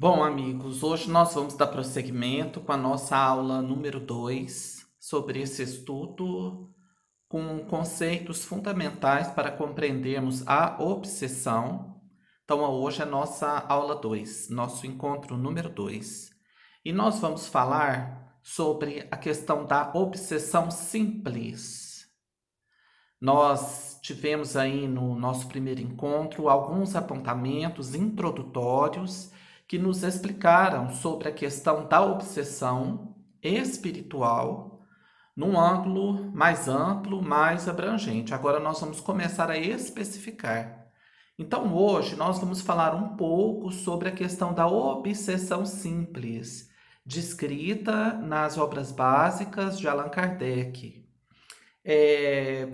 Bom, amigos, hoje nós vamos dar prosseguimento com a nossa aula número 2 sobre esse estudo com conceitos fundamentais para compreendermos a obsessão. Então, hoje é nossa aula 2, nosso encontro número 2. E nós vamos falar sobre a questão da obsessão simples. Nós tivemos aí no nosso primeiro encontro alguns apontamentos introdutórios que nos explicaram sobre a questão da obsessão espiritual num ângulo mais amplo, mais abrangente. Agora nós vamos começar a especificar. Então, hoje nós vamos falar um pouco sobre a questão da obsessão simples, descrita nas obras básicas de Allan Kardec. É,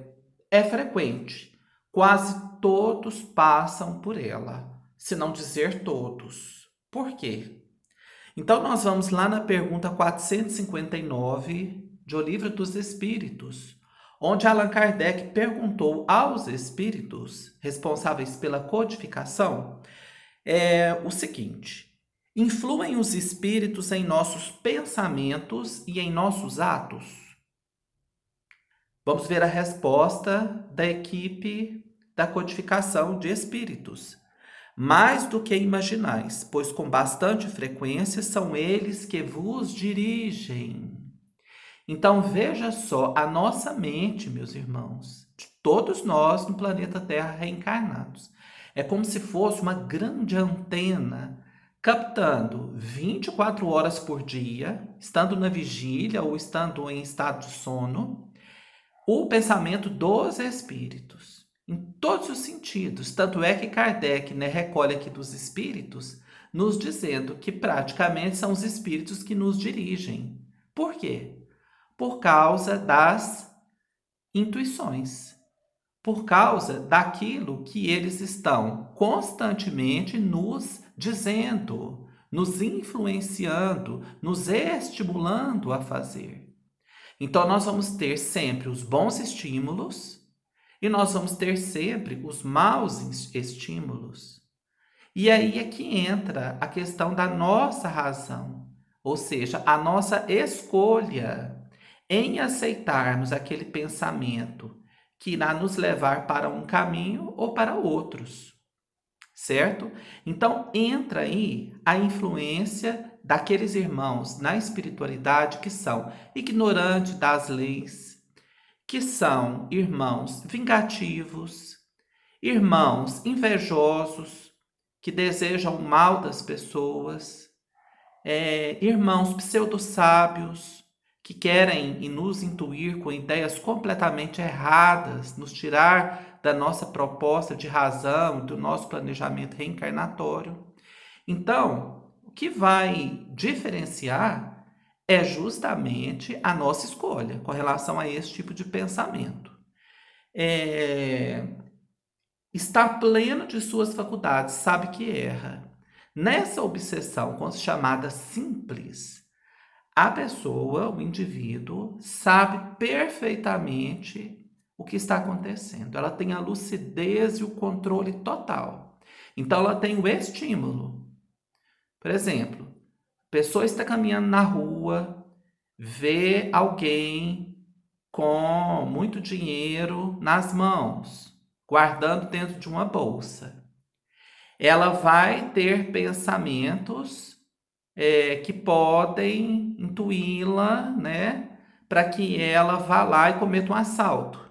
é frequente. Quase todos passam por ela, se não dizer todos. Por quê? Então, nós vamos lá na pergunta 459 de O Livro dos Espíritos, onde Allan Kardec perguntou aos espíritos responsáveis pela codificação o seguinte: influem os espíritos em nossos pensamentos e em nossos atos? Vamos ver a resposta da equipe da codificação de espíritos. Mais do que imaginais, pois com bastante frequência são eles que vos dirigem. Então veja só, a nossa mente, meus irmãos, de todos nós no planeta Terra reencarnados, é como se fosse uma grande antena captando 24 horas por dia, estando na vigília ou estando em estado de sono, o pensamento dos espíritos, em todos os sentidos. Tanto é que Kardec, né, recolhe aqui dos espíritos, nos dizendo que praticamente são os espíritos que nos dirigem. Por quê? Por causa das intuições, por causa daquilo que eles estão constantemente nos dizendo, nos influenciando, nos estimulando a fazer. Então, nós vamos ter sempre os bons estímulos e nós vamos ter sempre os maus estímulos. E aí é que entra a questão da nossa razão, ou seja, a nossa escolha em aceitarmos aquele pensamento que irá nos levar para um caminho ou para outros, certo? Então entra aí a influência daqueles irmãos na espiritualidade que são ignorantes das leis, que são irmãos vingativos, irmãos invejosos, que desejam o mal das pessoas, irmãos pseudo-sábios, que querem e nos intuir com ideias completamente erradas, nos tirar da nossa proposta de razão, do nosso planejamento reencarnatório. Então, o que vai diferenciar é justamente a nossa escolha com relação a esse tipo de pensamento. É, está pleno de suas faculdades, sabe que erra. Nessa obsessão, chamada simples, a pessoa, o indivíduo, sabe perfeitamente o que está acontecendo. Ela tem a lucidez e o controle total. Então, ela tem o estímulo. Por exemplo, a pessoa está caminhando na rua, vê alguém com muito dinheiro nas mãos, guardando dentro de uma bolsa. Ela vai ter pensamentos que podem intuí-la, né, para que ela vá lá e cometa um assalto.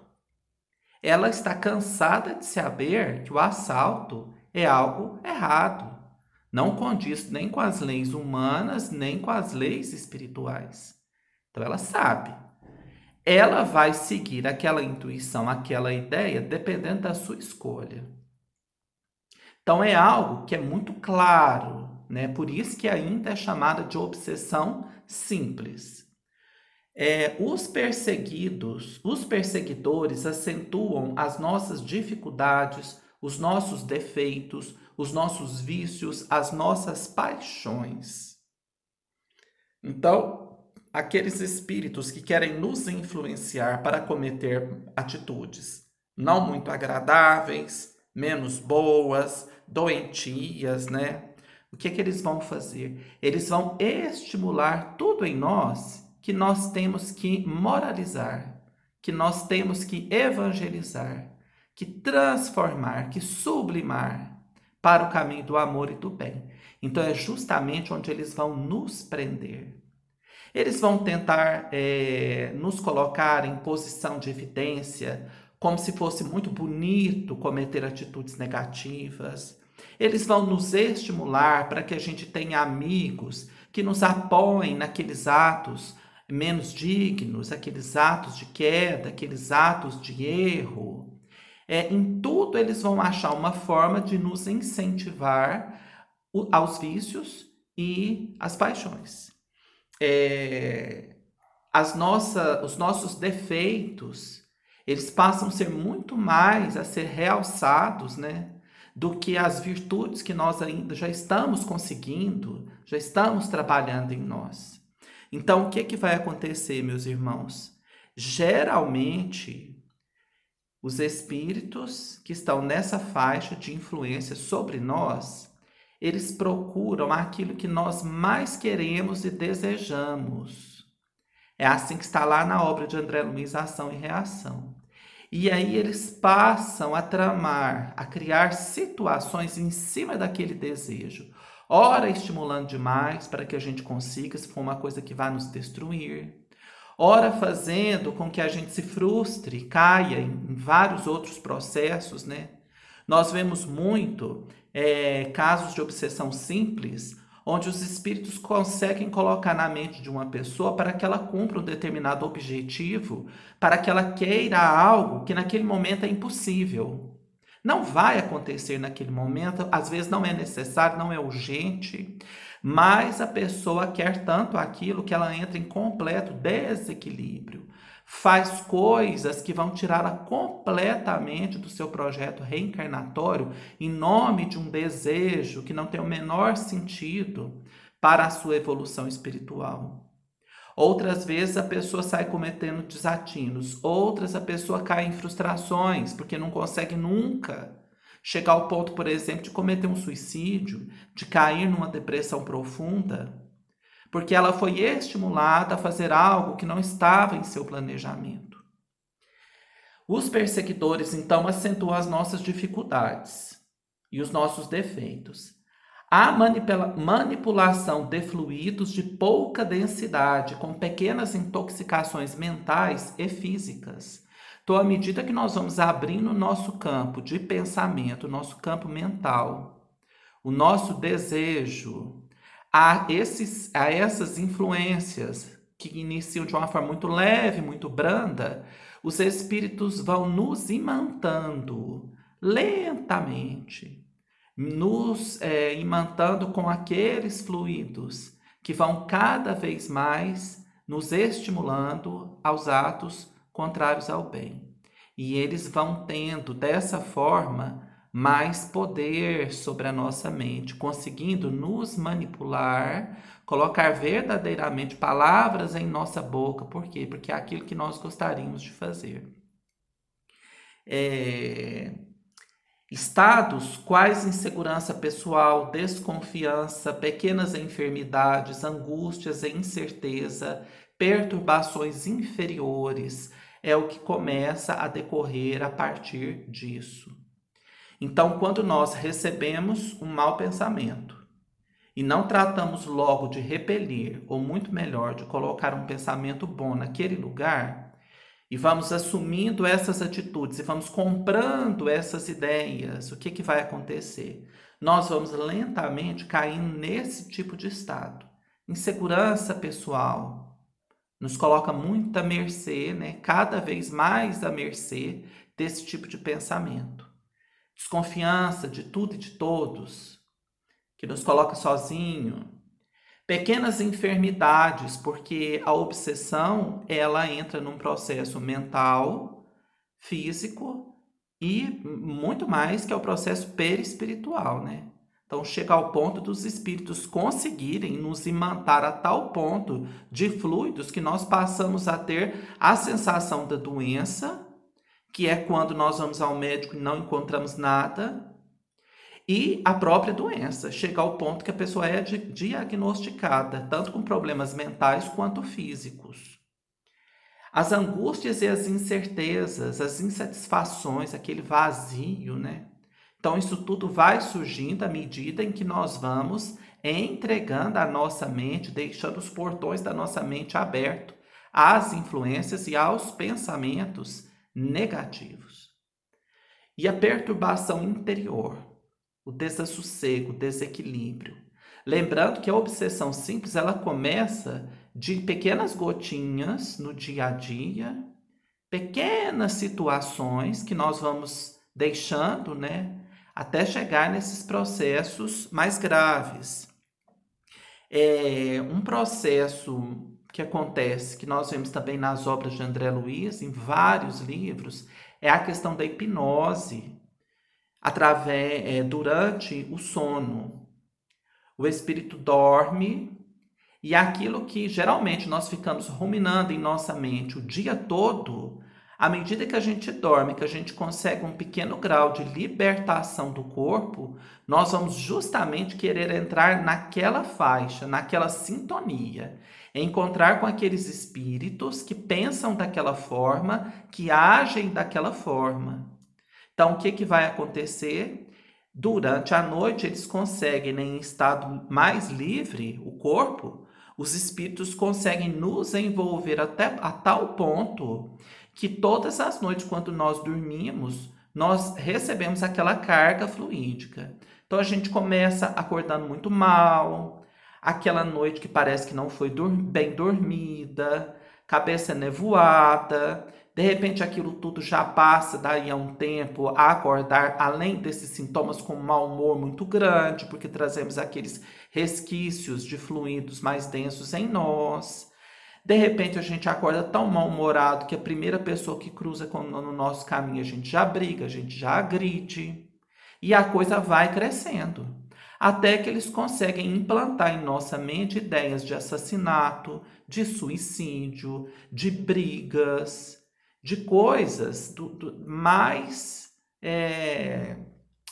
Ela está cansada de saber que o assalto é algo errado. Não condiz nem com as leis humanas, nem com as leis espirituais. Então ela sabe. Ela vai seguir aquela intuição, aquela ideia, dependendo da sua escolha. Então é algo que é muito claro, né? Por isso que ainda é chamada de obsessão simples. Os perseguidores acentuam as nossas dificuldades, os nossos defeitos, os nossos vícios, as nossas paixões. Então, aqueles espíritos que querem nos influenciar para cometer atitudes não muito agradáveis, menos boas, doentias, né? O que eles vão fazer? Eles vão estimular tudo em nós que nós temos que moralizar, que nós temos que evangelizar, que transformar, que sublimar para o caminho do amor e do bem. Então é justamente onde eles vão nos prender. Eles vão tentar nos colocar em posição de evidência, como se fosse muito bonito cometer atitudes negativas. Eles vão nos estimular para que a gente tenha amigos que nos apoiem naqueles atos menos dignos, aqueles atos de queda, aqueles atos de erro. Em tudo eles vão achar uma forma de nos incentivar aos vícios e às paixões. Os nossos defeitos, eles passam a ser muito mais a ser realçados, né, do que as virtudes que nós ainda já estamos conseguindo, já estamos trabalhando em nós. Então, o que vai acontecer, meus irmãos? Geralmente, os espíritos que estão nessa faixa de influência sobre nós, eles procuram aquilo que nós mais queremos e desejamos. É assim que está lá na obra de André Luiz, Ação e Reação. E aí eles passam a tramar, a criar situações em cima daquele desejo. Ora estimulando demais para que a gente consiga, se for uma coisa que vai nos destruir. Ora fazendo com que a gente se frustre, caia em vários outros processos, né? Nós vemos muito casos de obsessão simples, onde os espíritos conseguem colocar na mente de uma pessoa para que ela cumpra um determinado objetivo, para que ela queira algo que naquele momento é impossível. Não vai acontecer naquele momento, às vezes não é necessário, não é urgente, mas a pessoa quer tanto aquilo que ela entra em completo desequilíbrio. Faz coisas que vão tirá-la completamente do seu projeto reencarnatório em nome de um desejo que não tem o menor sentido para a sua evolução espiritual. Outras vezes a pessoa sai cometendo desatinos, outras a pessoa cai em frustrações, porque não consegue nunca chegar ao ponto, por exemplo, de cometer um suicídio, de cair numa depressão profunda, porque ela foi estimulada a fazer algo que não estava em seu planejamento. Os perseguidores, então, acentuam as nossas dificuldades e os nossos defeitos. A manipulação de fluidos de pouca densidade, com pequenas intoxicações mentais e físicas. Então, à medida que nós vamos abrindo o nosso campo de pensamento, o nosso campo mental, o nosso desejo, a essas influências que iniciam de uma forma muito leve, muito branda, os espíritos vão nos imantando lentamente, nos imantando com aqueles fluidos que vão cada vez mais nos estimulando aos atos contrários ao bem. E eles vão tendo dessa forma mais poder sobre a nossa mente, conseguindo nos manipular, colocar verdadeiramente palavras em nossa boca. Por quê? Porque é aquilo que nós gostaríamos de fazer. Estados quais insegurança pessoal, desconfiança, pequenas enfermidades, angústias e incerteza, perturbações inferiores, é o que começa a decorrer a partir disso. Então, quando nós recebemos um mau pensamento e não tratamos logo de repelir, ou muito melhor, de colocar um pensamento bom naquele lugar, e vamos assumindo essas atitudes e vamos comprando essas ideias, o que vai acontecer? Nós vamos lentamente caindo nesse tipo de estado. Insegurança pessoal nos coloca muito à mercê, né? Cada vez mais à mercê desse tipo de pensamento. Desconfiança de tudo e de todos, que nos coloca sozinho. Pequenas enfermidades, porque a obsessão, ela entra num processo mental, físico e muito mais, que é o processo perispiritual, né? Então chega ao ponto dos espíritos conseguirem nos imantar a tal ponto de fluidos que nós passamos a ter a sensação da doença, que é quando nós vamos ao médico e não encontramos nada, E a própria doença, chega ao ponto que a pessoa é diagnosticada, tanto com problemas mentais quanto físicos. As angústias e as incertezas, as insatisfações, aquele vazio, né? Então, isso tudo vai surgindo à medida em que nós vamos entregando a nossa mente, deixando os portões da nossa mente abertos às influências e aos pensamentos negativos. E a perturbação interior, o desassossego, o desequilíbrio. Lembrando que a obsessão simples, ela começa de pequenas gotinhas no dia a dia, pequenas situações que nós vamos deixando, né, até chegar nesses processos mais graves. Um processo que acontece, que nós vemos também nas obras de André Luiz, em vários livros, é a questão da hipnose, durante o sono. O espírito dorme e aquilo que geralmente nós ficamos ruminando em nossa mente o dia todo, à medida que a gente dorme, que a gente consegue um pequeno grau de libertação do corpo, nós vamos justamente querer entrar naquela faixa, naquela sintonia, encontrar com aqueles espíritos que pensam daquela forma, que agem daquela forma. Então, o que, que vai acontecer? Durante a noite, eles conseguem, né, em estado mais livre, o corpo, os espíritos conseguem nos envolver até a tal ponto que todas as noites, quando nós dormimos, nós recebemos aquela carga fluídica. Então, a gente começa acordando muito mal, aquela noite que parece que não foi bem dormida, cabeça nevoada. De repente, aquilo tudo já passa daí a um tempo a acordar, além desses sintomas, com um mau humor muito grande, porque trazemos aqueles resquícios de fluidos mais densos em nós. De repente, a gente acorda tão mal-humorado que a primeira pessoa que cruza no nosso caminho, a gente já briga, a gente já agride. E a coisa vai crescendo. Até que eles conseguem implantar em nossa mente ideias de assassinato, de suicídio, de brigas, de coisas mais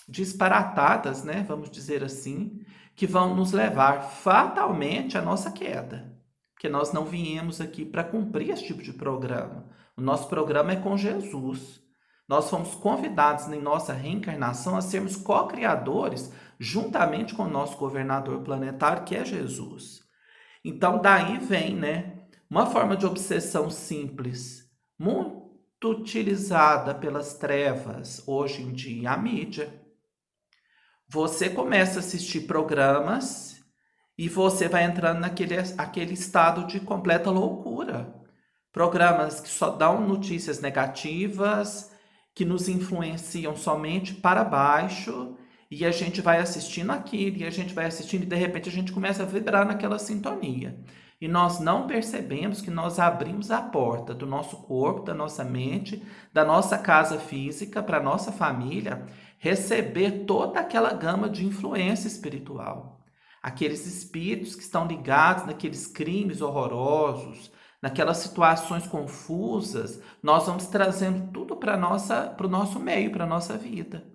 disparatadas, né? Vamos dizer assim, que vão nos levar fatalmente à nossa queda. Porque nós não viemos aqui para cumprir esse tipo de programa. O nosso programa é com Jesus. Nós fomos convidados em nossa reencarnação a sermos co-criadores juntamente com o nosso governador planetário, que é Jesus. Então, daí vem, né, uma forma de obsessão simples, muito utilizada pelas trevas hoje em dia, a mídia. Você começa a assistir programas e você vai entrando aquele estado de completa loucura. Programas que só dão notícias negativas, que nos influenciam somente para baixo, e a gente vai assistindo aquilo, e a gente vai assistindo, e de repente a gente começa a vibrar naquela sintonia. E nós não percebemos que nós abrimos a porta do nosso corpo, da nossa mente, da nossa casa física, para a nossa família, receber toda aquela gama de influência espiritual. Aqueles espíritos que estão ligados naqueles crimes horrorosos, naquelas situações confusas, nós vamos trazendo tudo para o nosso meio, para a nossa vida.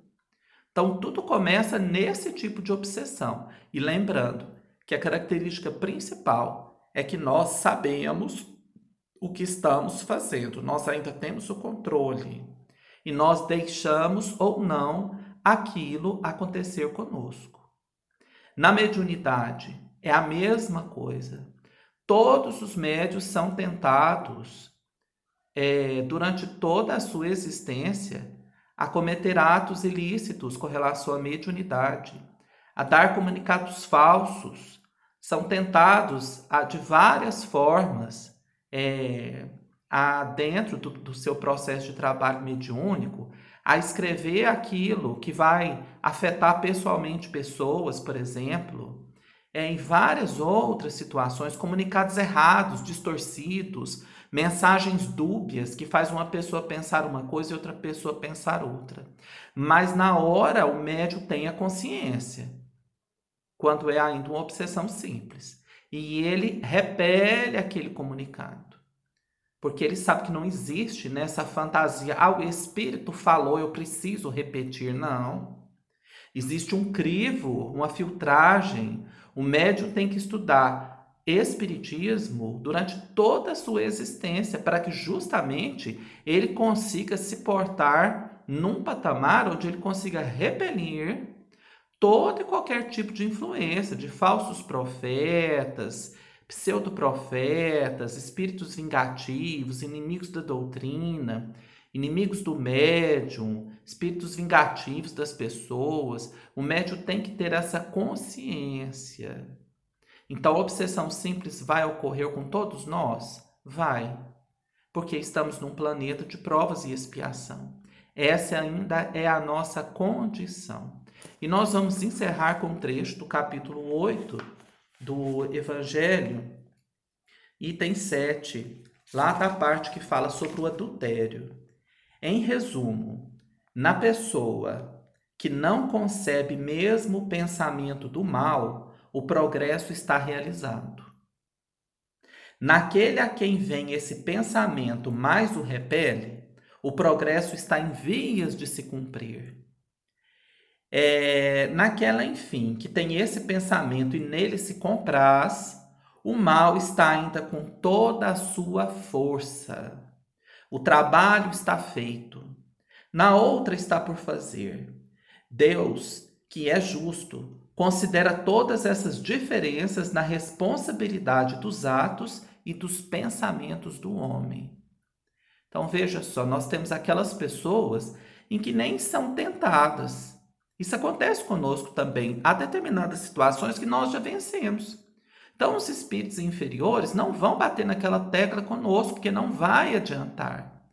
Então, tudo começa nesse tipo de obsessão. E lembrando que a característica principal é que nós sabemos o que estamos fazendo, nós ainda temos o controle. E nós deixamos ou não aquilo acontecer conosco. Na mediunidade, é a mesma coisa. Todos os médios são tentados, durante toda a sua existência, a cometer atos ilícitos com relação à mediunidade, a dar comunicados falsos, são tentados de várias formas, dentro do seu processo de trabalho mediúnico, a escrever aquilo que vai afetar pessoalmente pessoas, por exemplo, em várias outras situações, comunicados errados, distorcidos, mensagens dúbias que faz uma pessoa pensar uma coisa e outra pessoa pensar outra. Mas na hora o médium tem a consciência, quando é ainda uma obsessão simples. E ele repele aquele comunicado. Porque ele sabe que não existe nessa fantasia, o espírito falou, eu preciso repetir. Não. Existe um crivo, uma filtragem. O médium tem que estudar espiritismo durante toda a sua existência para que justamente ele consiga se portar num patamar onde ele consiga repelir todo e qualquer tipo de influência de falsos profetas, pseudoprofetas, espíritos vingativos, inimigos da doutrina, inimigos do médium, espíritos vingativos das pessoas. O médium tem que ter essa consciência. Então, a obsessão simples vai ocorrer com todos nós? Vai, porque estamos num planeta de provas e expiação. Essa ainda é a nossa condição. E nós vamos encerrar com um trecho do capítulo 8 do Evangelho, item 7, lá da parte que fala sobre o adultério. Em resumo, na pessoa que não concebe mesmo o pensamento do mal, o progresso está realizado. Naquele a quem vem esse pensamento, mas o repele, o progresso está em vias de se cumprir. Naquela, enfim, que tem esse pensamento e nele se compraz, o mal está ainda com toda a sua força. O trabalho está feito. Na outra está por fazer. Deus, que é justo, considera todas essas diferenças na responsabilidade dos atos e dos pensamentos do homem. Então veja só, nós temos aquelas pessoas em que nem são tentadas. Isso acontece conosco também. Há determinadas situações que nós já vencemos. Então os espíritos inferiores não vão bater naquela tecla conosco, porque não vai adiantar.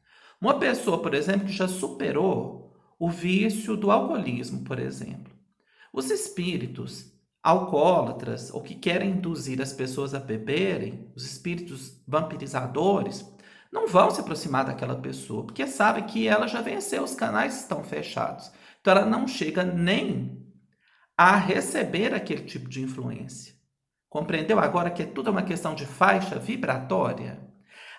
Uma pessoa, por exemplo, que já superou o vício do alcoolismo, por exemplo. Os espíritos alcoólatras ou que querem induzir as pessoas a beberem, os espíritos vampirizadores, não vão se aproximar daquela pessoa, porque sabem que ela já venceu, os canais estão fechados. Então ela não chega nem a receber aquele tipo de influência. Compreendeu agora que tudo é uma questão de faixa vibratória?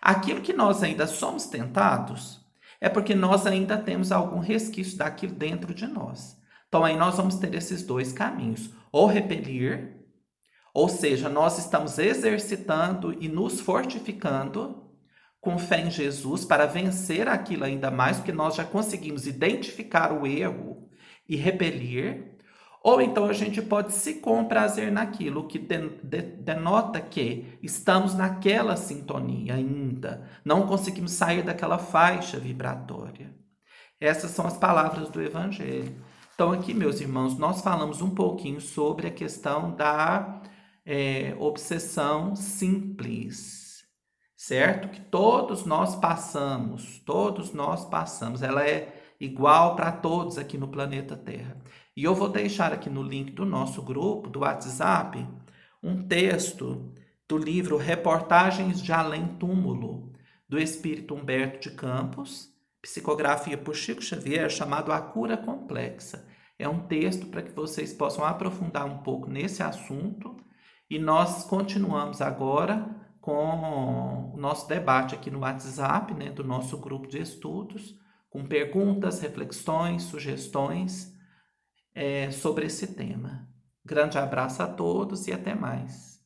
Aquilo que nós ainda somos tentados é porque nós ainda temos algum resquício daquilo dentro de nós. Então aí nós vamos ter esses dois caminhos, ou repelir, ou seja, nós estamos exercitando e nos fortificando com fé em Jesus para vencer aquilo ainda mais, porque nós já conseguimos identificar o erro e repelir, ou então a gente pode se comprazer naquilo, que denota que estamos naquela sintonia ainda, não conseguimos sair daquela faixa vibratória. Essas são as palavras do Evangelho. Então aqui, meus irmãos, nós falamos um pouquinho sobre a questão da obsessão simples, certo? Que todos nós passamos, ela é igual para todos aqui no planeta Terra. E eu vou deixar aqui no link do nosso grupo, do WhatsApp, um texto do livro Reportagens de Além Túmulo, do espírito Humberto de Campos, psicografia por Chico Xavier, chamado A Cura Complexa. É um texto para que vocês possam aprofundar um pouco nesse assunto. E nós continuamos agora com o nosso debate aqui no WhatsApp, né, do nosso grupo de estudos, com perguntas, reflexões, sugestões sobre esse tema. Grande abraço a todos e até mais.